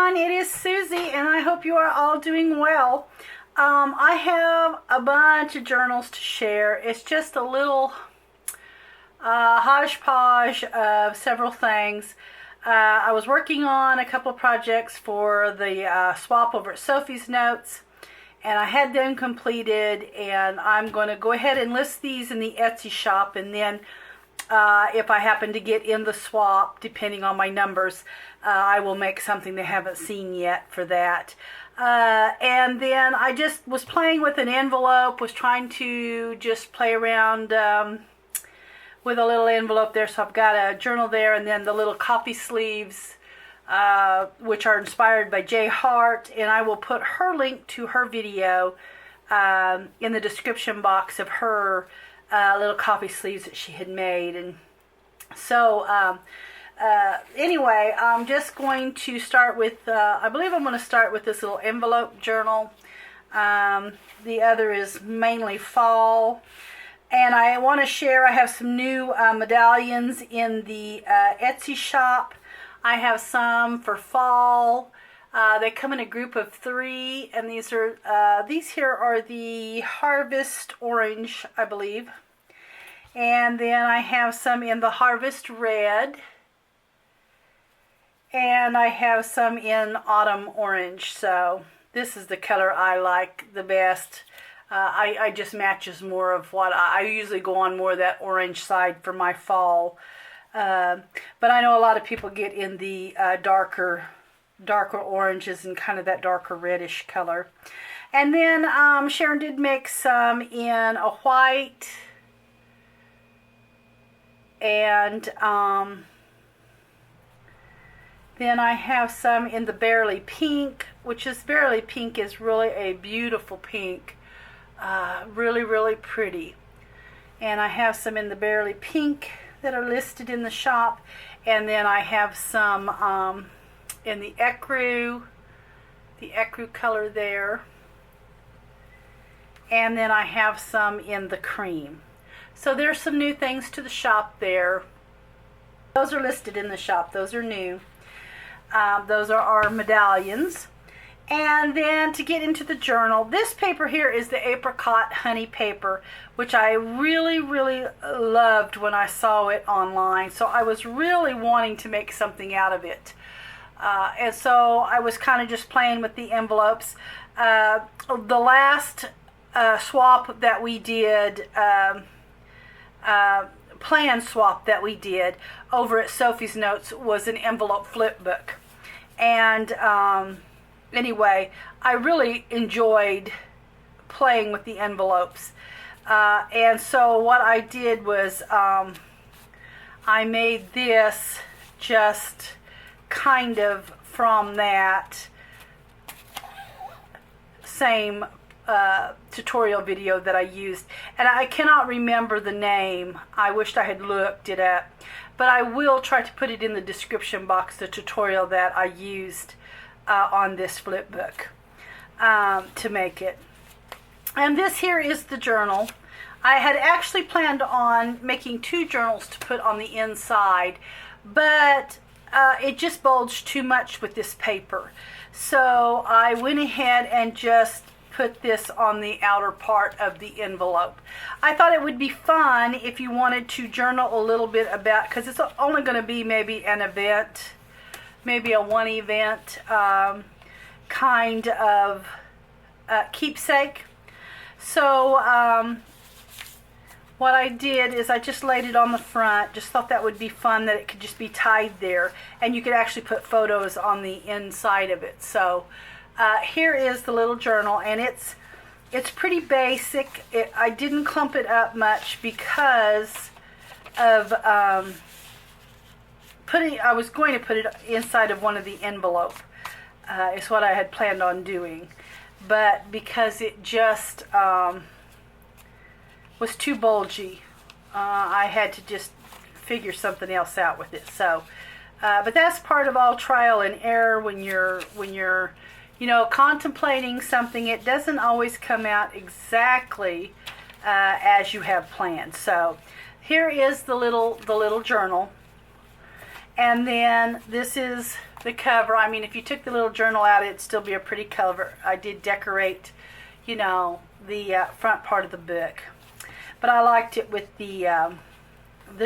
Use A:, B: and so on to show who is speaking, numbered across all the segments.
A: everyone, it is Susie and I hope you are all doing well. I have a bunch of journals to share. It's just a little hodgepodge of several things. I was working on a couple of projects for the swap over at Sophie's Notes, and I had them completed, and I'm going to go ahead and list these in the Etsy shop, and then if I happen to get in the swap, depending on my numbers, I will make something they haven't seen yet for that. And then I just was playing with an envelope, was trying to just play around with a little envelope there. So I've got a journal there, and then the little copy sleeves, which are inspired by Hart, and I will put her link to her video in the description box of her little copy sleeves that she had made. And so anyway, I'm just going to start with, I believe I'm going to start with this little envelope journal. The other is mainly fall. And I want to share, I have some new medallions in the Etsy shop. I have some for fall. They come in a group of 3, and these here are the Harvest Orange, I believe. And then I have some in the Harvest Red. And I have some in Autumn Orange. So this is the color I like the best. I just matches more of what I usually go on more of that orange side for my fall. But I know a lot of people get in the darker oranges and kind of that darker reddish color. And then Sharon did make some in a white, and then I have some in the Barely Pink, which is Barely Pink is really a beautiful pink, really pretty. And I have some in the Barely Pink that are listed in the shop, and then I have some in the ecru color there, and then I have some in the cream. So there's some new things to the shop there. Those are listed in the shop. Those are new. Those are our medallions. And then to get into the journal, this paper here is the apricot honey paper, which I really loved when I saw it online. So I was really wanting to make something out of it. And so I was kind of just playing with the envelopes. The last swap that we did, plan swap that we did over at Sophie's Notes, was an envelope flip book. And anyway, I really enjoyed playing with the envelopes. And so what I did was I made this just kind of from that same tutorial video that I used, and I cannot remember the name. I wished I had looked it up, but I will try to put it in the description box, the tutorial that I used on this flip book to make it. And this here is the journal. I had actually planned on making 2 journals to put on the inside, but it just bulged too much with this paper. So I went ahead and just put this on the outer part of the envelope. I thought it would be fun if you wanted to journal a little bit about, because it's only going to be maybe an event, maybe a one event kind of keepsake. So what I did is I just laid it on the front. Just thought that would be fun, that it could just be tied there, and you could actually put photos on the inside of it. So here is the little journal, and it's pretty basic. I didn't clump it up much because of I was going to put it inside of one of the envelope. Is what I had planned on doing, but because it just was too bulgy, I had to just figure something else out with it. So, but that's part of all trial and error when you're contemplating something. It doesn't always come out exactly as you have planned. So here is the little journal, and then this is the cover. I mean, if you took the little journal out, it'd still be a pretty cover. I did decorate, you know, the front part of the book. But I liked it with the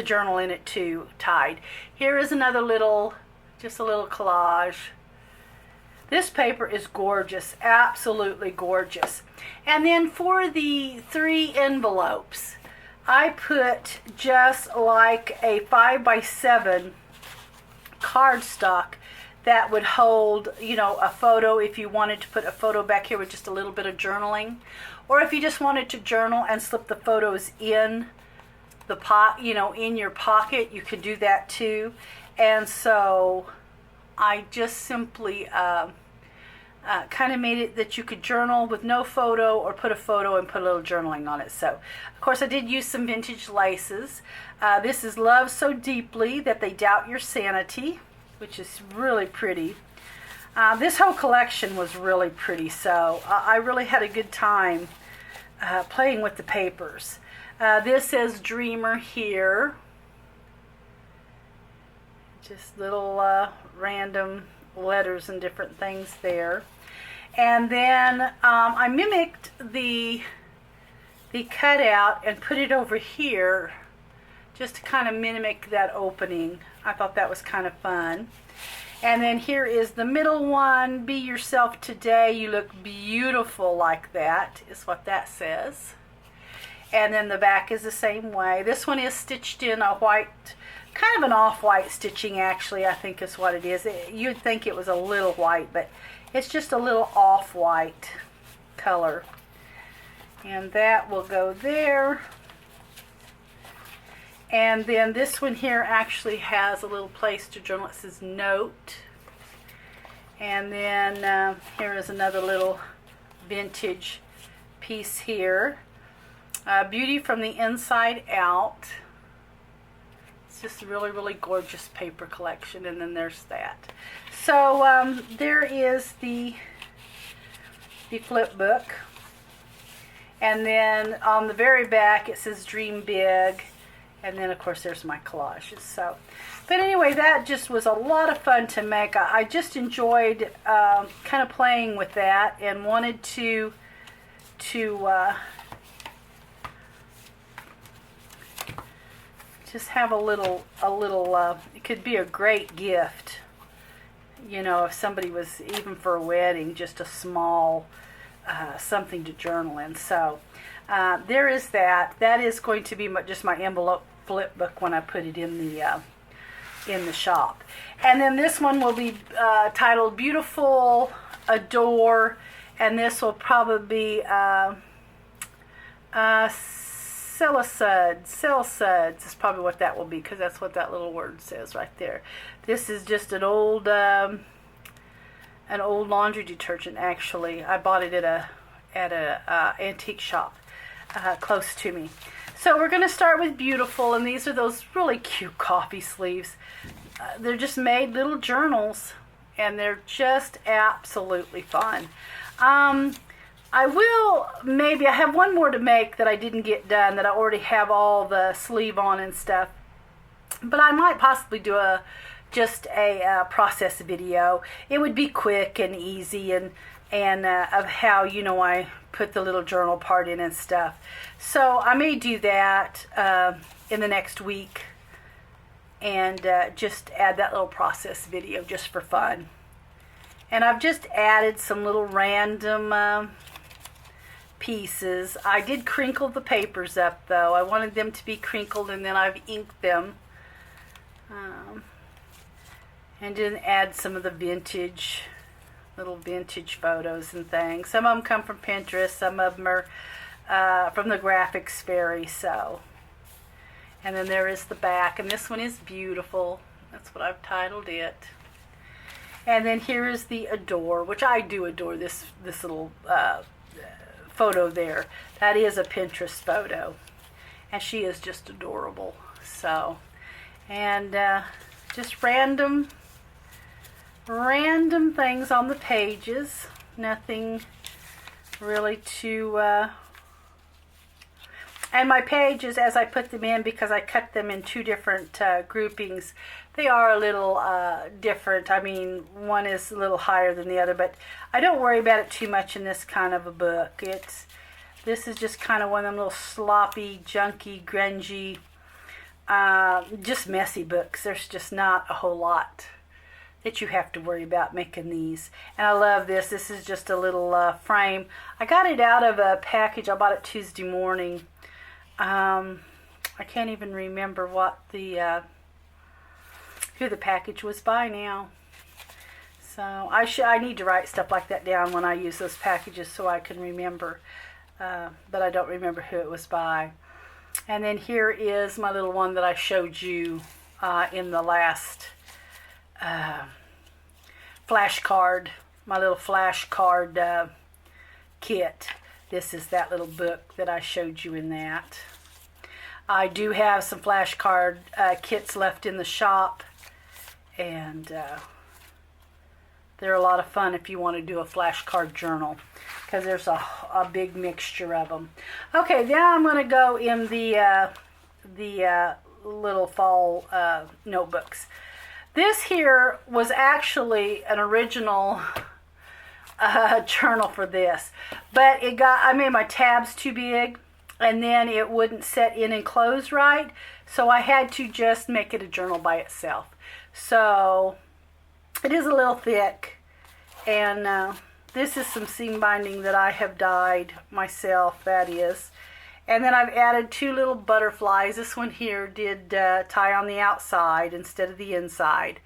A: journal in it too, tied. Here is another little, just a little collage. This paper is gorgeous, absolutely gorgeous. And then for the 3 envelopes, I put just like a 5x7 cardstock that would hold, you know, a photo if you wanted to put a photo back here with just a little bit of journaling. Or if you just wanted to journal and slip the photos in the you know, in your pocket, you could do that too. And so I just simply kind of made it that you could journal with no photo or put a photo and put a little journaling on it. So, of course, I did use some vintage laces. This is Love So Deeply That They Doubt Your Sanity, which is really pretty. This whole collection was really pretty, so I really had a good time playing with the papers. This says Dreamer here. Just little random letters and different things there. And then I mimicked the cutout and put it over here just to kind of mimic that opening. I thought that was kind of fun. And then here is the middle one, Be Yourself Today, You Look Beautiful Like That, is what that says. And then the back is the same way. This one is stitched in a white, kind of an off-white stitching actually, I think is what it is. You'd think it was a little white, but it's just a little off-white color. And that will go there. And then this one here actually has a little place to journal. It says Note. And then here is another little vintage piece here. Beauty from the Inside Out. It's just a really, really gorgeous paper collection. And then there's that. So there is the flip book. And then on the very back it says Dream Big. And then, of course, there's my collages. So, but anyway, that just was a lot of fun to make. I just enjoyed kind of playing with that and wanted to just have a little. It could be a great gift, you know, if somebody was, even for a wedding, just a small something to journal in. So. There is that. That is going to be just my envelope flip book when I put it in the shop. And then this one will be titled Beautiful Adore, and this will probably be Celsuds is probably what that will be, because that's what that little word says right there. This is just an old laundry detergent. Actually, I bought it at a antique shop close to me. So we're going to start with Beautiful, and these are those really cute coffee sleeves. They're just made little journals, and they're just absolutely fun. I have one more to make that I didn't get done, that I already have all the sleeve on and stuff, but I might possibly do just a process video. It would be quick and easy, and of how, you know, I put the little journal part in and stuff. So I may do that in the next week, and just add that little process video just for fun. And I've just added some little random pieces. I did crinkle the papers up though. I wanted them to be crinkled, and then I've inked them. And then add some of the little vintage photos and things. Some of them come from Pinterest, some of them are from the Graphics Fairy. So, and then there is the back, and this one is Beautiful. That's what I've titled it. And then here is the Adore, which I do adore this little photo there. That is a Pinterest photo, and she is just adorable. So, and just random things on the pages. Nothing really too and my pages, as I put them in, because I cut them in two different groupings, they are a little different. I mean, one is a little higher than the other, but I don't worry about it too much in this kind of a book. This is just kind of one of them little sloppy, junky, grungy, just messy books. There's just not a whole lot that you have to worry about making these. And I love this. This is just a little frame. I got it out of a package. I bought it Tuesday morning. I can't even remember what who the package was by now. So I need to write stuff like that down when I use those packages so I can remember. But I don't remember who it was by. And then here is my little one that I showed you in the last flashcard, my little flashcard kit. This is that little book that I showed you in that. I do have some flashcard kits left in the shop, and they're a lot of fun if you want to do a flashcard journal, because there's a big mixture of them. Okay, now I'm going to go in the little fall notebooks. This here was actually an original journal for this, but I made my tabs too big, and then it wouldn't set in and close right, so I had to just make it a journal by itself. So it is a little thick, and this is some seam binding that I have dyed myself, that is. And then I've added two little butterflies. This one here did tie on the outside instead of the inside.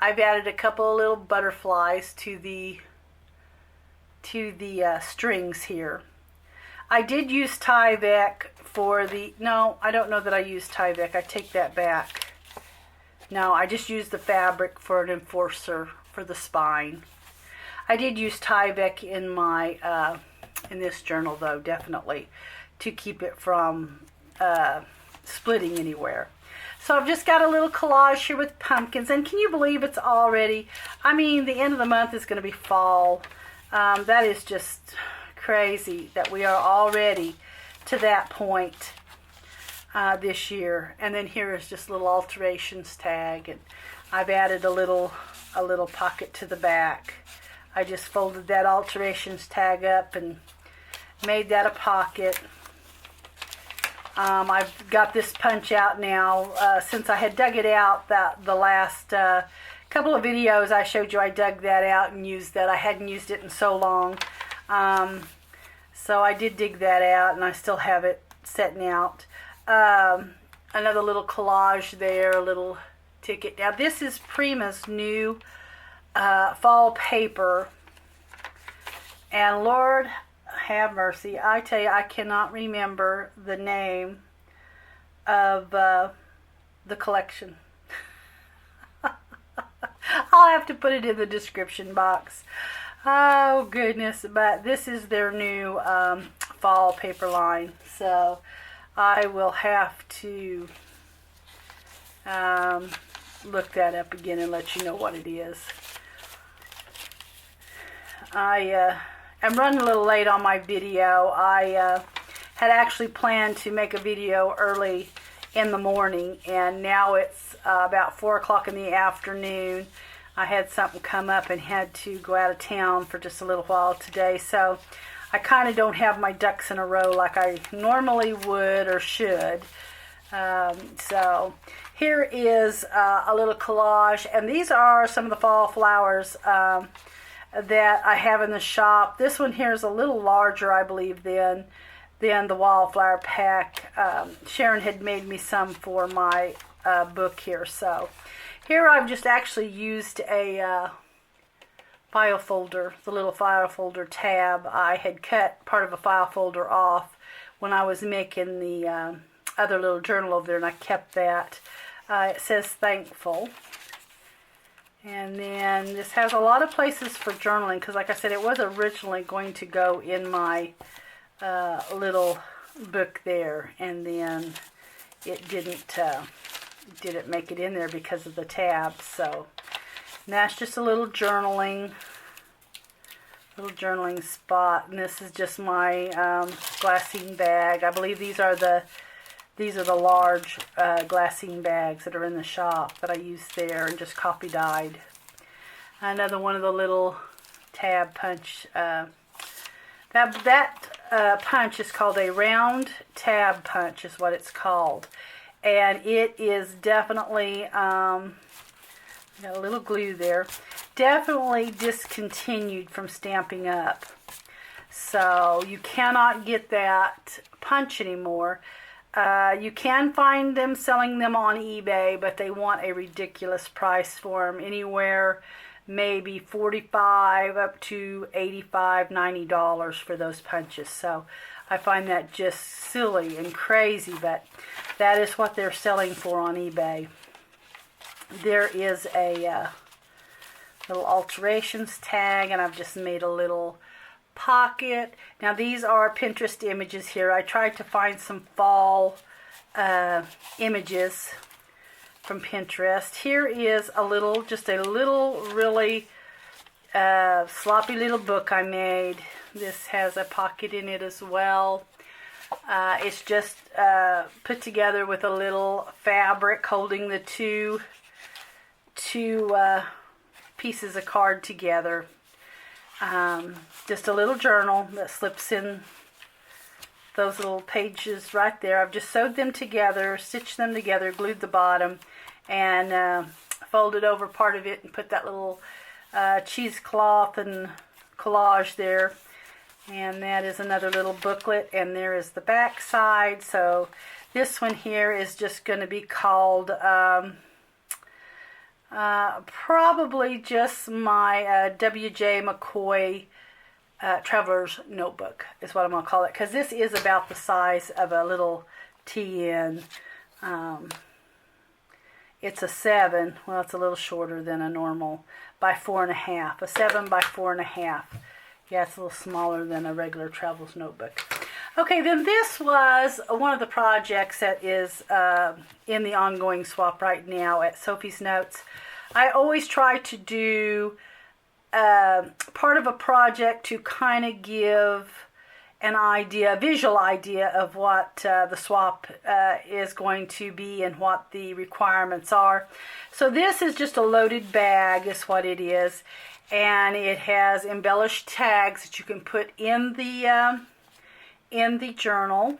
A: I've added a couple of little butterflies to the strings here. I did use Tyvek for no, I don't know that I used Tyvek. I take that back. No, I just used the fabric for an enforcer for the spine. I did use Tyvek in my in this journal though, definitely, to keep it from splitting anywhere. So I've just got a little collage here with pumpkins, and can you believe it's already, I mean, the end of the month is going to be fall. That is just crazy that we are already to that point this year. And then here is just a little alterations tag, and I've added a little pocket to the back. I just folded that alterations tag up and made that a pocket. I've got this punch out now since I had dug it out the last couple of videos I showed you. I dug that out and used that. I hadn't used it in so long. So I did dig that out, and I still have it setting out. Another little collage there, a little ticket. Now this is Prima's new fall paper, and Lord have mercy, I tell you, I cannot remember the name of the collection. I'll have to put it in the description box. Oh goodness, but this is their new fall paper line, so I will have to look that up again and let you know what it is. I'm running a little late on my video. I had actually planned to make a video early in the morning, and now it's about 4 o'clock in the afternoon. I had something come up and had to go out of town for just a little while today, so I kind of don't have my ducks in a row like I normally would or should. So here is a little collage, and these are some of the fall flowers that I have in the shop. This one here is a little larger, I believe, than the wildflower pack. Sharon had made me some for my book here. So here I've just actually used a file folder, the little file folder tab. I had cut part of a file folder off when I was making the other little journal over there, and I kept that. It says thankful. And then this has a lot of places for journaling, because like I said, it was originally going to go in my little book there, and then it didn't make it in there because of the tabs. So and that's just a little journaling spot, and this is just my glassine bag. I believe these are the These are the large glassine bags that are in the shop that I used there and just copy dyed. Another one of the little tab punch. That punch is called a round tab punch is what it's called. And it is definitely, got a little glue there, definitely discontinued from Stampin' Up. So you cannot get that punch anymore. You can find them selling them on eBay, but they want a ridiculous price for them, anywhere maybe $45 up to $85, $90 for those punches. So I find that just silly and crazy, but that is what they're selling for on eBay. There is a little alterations tag, and I've just made a little pocket. Now these are Pinterest images here. I tried to find some fall images from Pinterest. Here is just a little really sloppy little book I made. This has a pocket in it as well. It's just put together with a little fabric holding the two pieces of card together. Just a little journal that slips in those little pages right there. I've just sewed them together, stitched them together, glued the bottom, and folded over part of it and put that little cheesecloth and collage there. And that is another little booklet, and there is the back side. So this one here is just going to be called probably just my W.J. McCoy Traveler's Notebook is what I'm going to call it, because this is about the size of a little TN. It's a 7, well, it's a little shorter than a normal, by 4.5, a 7 by 4.5. Yeah, it's a little smaller than a regular traveler's notebook. Okay, then this was one of the projects that is in the ongoing swap right now at Sophie's Notes. I always try to do part of a project to kind of give an idea, a visual idea of what the swap is going to be and what the requirements are. So this is just a loaded bag is what it is, and it has embellished tags that you can put in the journal.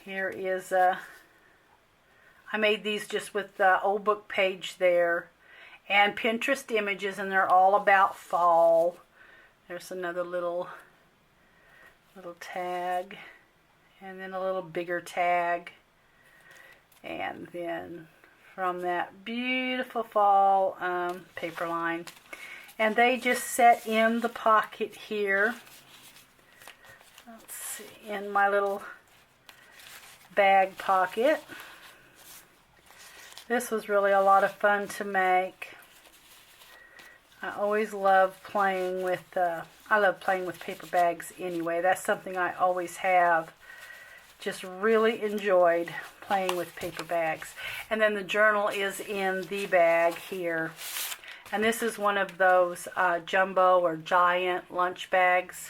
A: Here is I made these just with the old book page there and Pinterest images, and they're all about fall. There's another little tag, and then a little bigger tag, and then from that beautiful fall paper line. And they just set in the pocket here. Let's see, in my little bag pocket. This was really a lot of fun to make. I always love playing with I love playing with paper bags anyway. That's something I always have just really enjoyed, playing with paper bags. And then the journal is in the bag here. And this is one of those jumbo or giant lunch bags.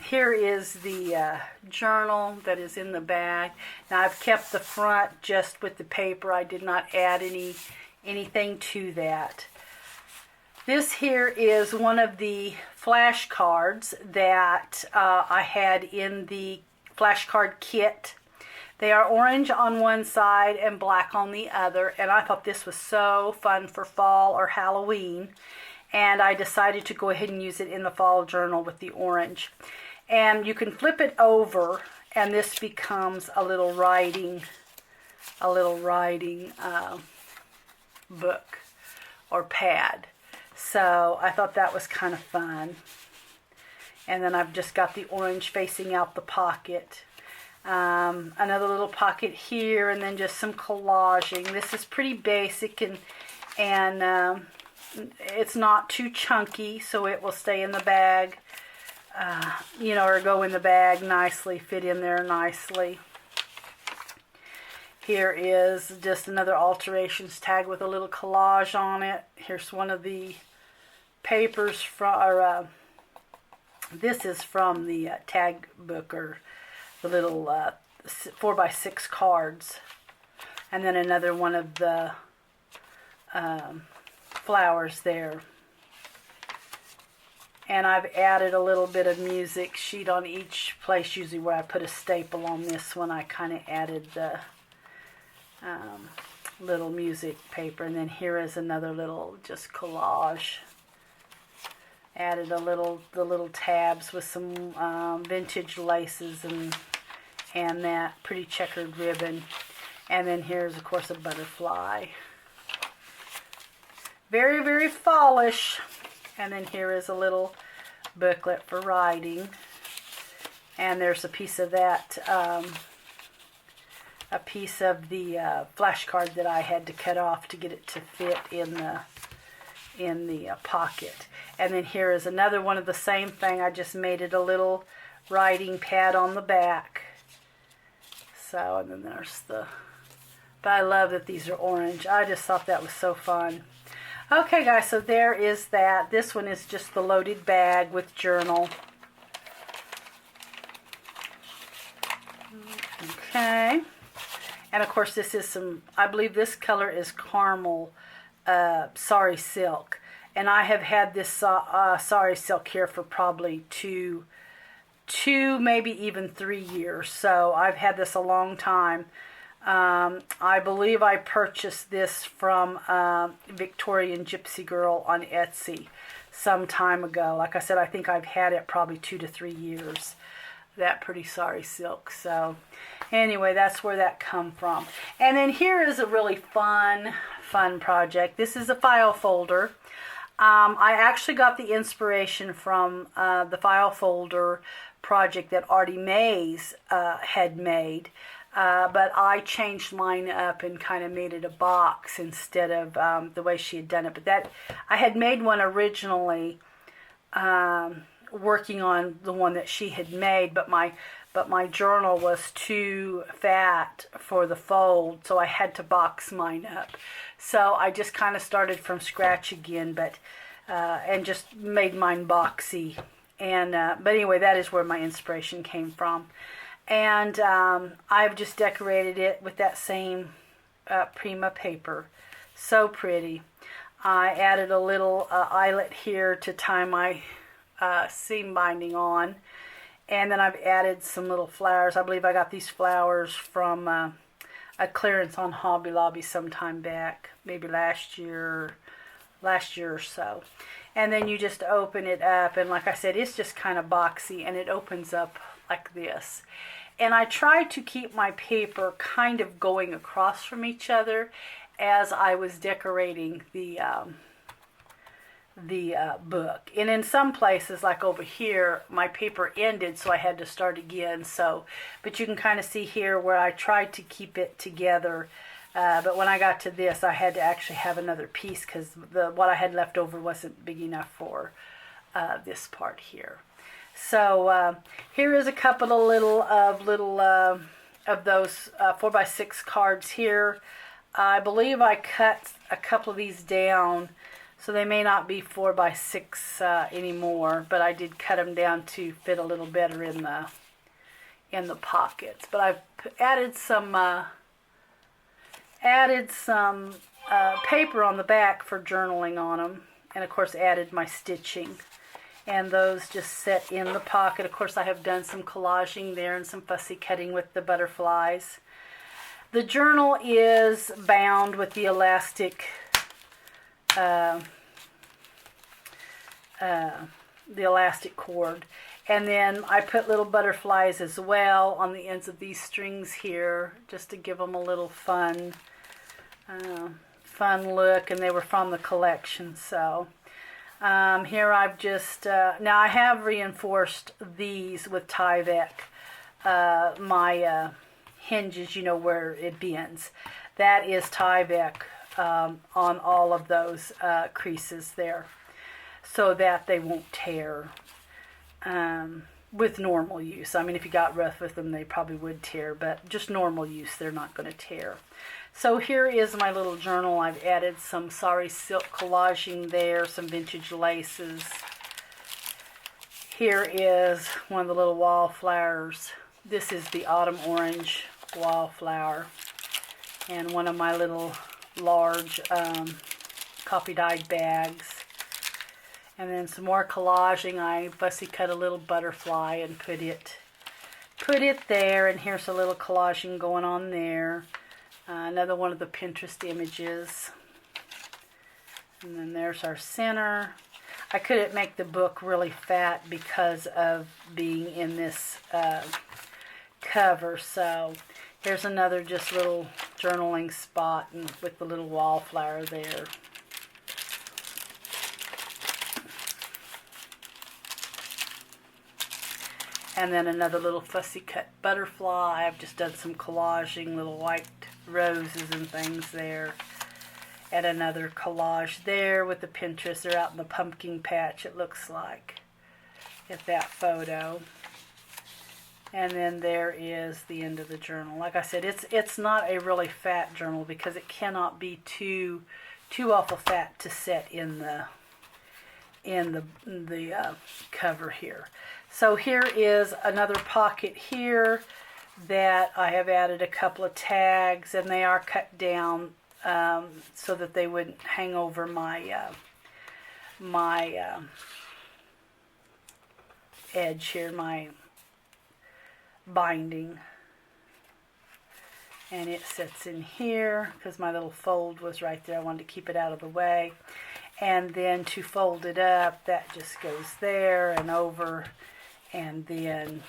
A: Here is the journal that is in the bag. Now I've kept the front just with the paper. I did not add anything to that. This here is one of the flashcards that I had in the flashcard kit. They are orange on one side and black on the other, and I thought this was so fun for fall or Halloween, and I decided to go ahead and use it in the fall journal with the orange. And you can flip it over, and this becomes a little writing book or pad. So I thought that was kind of fun. And then I've just got the orange facing out the pocket. Another little pocket here, and then just some collaging. This is pretty basic, and it's not too chunky, so it will stay in the bag, or go in the bag nicely, fit in there nicely. Here is just another alterations tag with a little collage on it. Here's one of the papers from, this is from the tag book or little 4x6 cards. And then another one of the flowers there. And I've added a little bit of music sheet on each place, usually where I put a staple. On this one I kind of added the little music paper. And then here is another little just collage. Added the little tabs with some vintage laces and that pretty checkered ribbon. And then here's, of course, a butterfly. Very, very fallish. And then here is a little booklet for writing. And there's a piece of that, a piece of the flashcard that I had to cut off to get it to fit in the pocket. And then here is another one of the same thing. I just made it a little writing pad on the back. So, and then there's the... But I love that these are orange. I just thought that was so fun. Okay, guys, so there is that. This one is just the loaded bag with journal. Okay. And, of course, this is some, I believe this color is caramel sari silk. And I have had this sari silk here for probably two, maybe even 3 years. So I've had this a long time. I believe I purchased this from Victorian Gypsy Girl on Etsy some time ago. Like I said, I think I've had it probably 2 to 3 years. That pretty sari silk. So anyway, that's where that come from. And then here is a really fun project. This is a file folder. I actually got the inspiration from the file folder project that Artie Mays had made. But I changed mine up and kind of made it a box instead of the way she had done it. But that I had made one originally, working on the one that she had made. But my journal was too fat for the fold, so I had to box mine up. So I just kind of started from scratch again, but and just made mine boxy. And but anyway, that is where my inspiration came from. And I've just decorated it with that same Prima paper. So pretty. I added a little eyelet here to tie my seam binding on. And then I've added some little flowers. I believe I got these flowers from a clearance on Hobby Lobby some time back. Maybe last year or so. And then you just open it up. And like I said, it's just kind of boxy. And it opens up like this. And I tried to keep my paper kind of going across from each other as I was decorating the book. And in some places, like over here, my paper ended, so I had to start again. So, but you can kind of see here where I tried to keep it together. But when I got to this, I had to actually have another piece because what I had left over wasn't big enough for this part here. So here is a couple of little of those 4x6 cards here. I believe I cut a couple of these down, so they may not be 4x6 anymore. But I did cut them down to fit a little better in the pockets. But I've added some paper on the back for journaling on them, and of course added my stitching. And those just set in the pocket. Of course, I have done some collaging there and some fussy cutting with the butterflies. The journal is bound with the elastic cord. And then I put little butterflies as well on the ends of these strings here, just to give them a little fun look. And they were from the collection, so... here I've just, now I have reinforced these with Tyvek, my hinges, you know, where it bends. That is Tyvek on all of those creases there, so that they won't tear with normal use. I mean, if you got rough with them, they probably would tear, but just normal use, they're not going to tear. So here is my little journal. I've added some sari silk collaging there, some vintage laces. Here is one of the little wallflowers This is the autumn orange wildflower. And one of my little large copy dyed bags. And then some more collaging. I fussy cut a little butterfly and put it there. And here's a little collaging going on there. Another one of the Pinterest images. And then there's our center. I couldn't make the book really fat because of being in this cover. So here's another just little journaling spot and with the little wallflower there. And then another little fussy cut butterfly. I've just done some collaging, little white roses and things there. And another collage there with the Pinterest. They're out in the pumpkin patch, it looks like, at that photo. And then there is the end of the journal. Like I said, it's not a really fat journal because it cannot be too awful fat to set in the cover here. So here is another pocket here that I have added a couple of tags, and they are cut down so that they wouldn't hang over my edge here, my binding. And it sits in here because my little fold was right there. I wanted to keep it out of the way. And then to fold it up, that just goes there and over, and then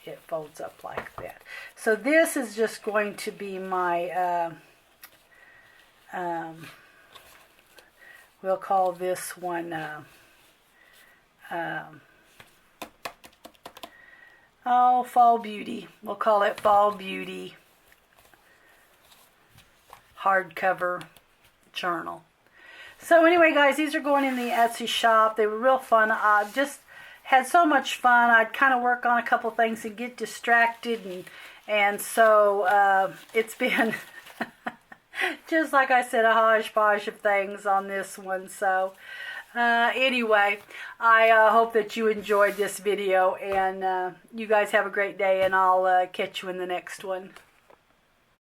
A: it folds up like that. So this is just going to be my we'll call this one Fall Beauty. We'll call it Fall Beauty hardcover journal. So anyway, guys, these are going in the Etsy shop. They were real fun. I just had so much fun. I'd kind of work on a couple things and get distracted, and so it's been just like I said, a hodgepodge of things on this one. So anyway, I hope that you enjoyed this video, and you guys have a great day, and I'll catch you in the next one.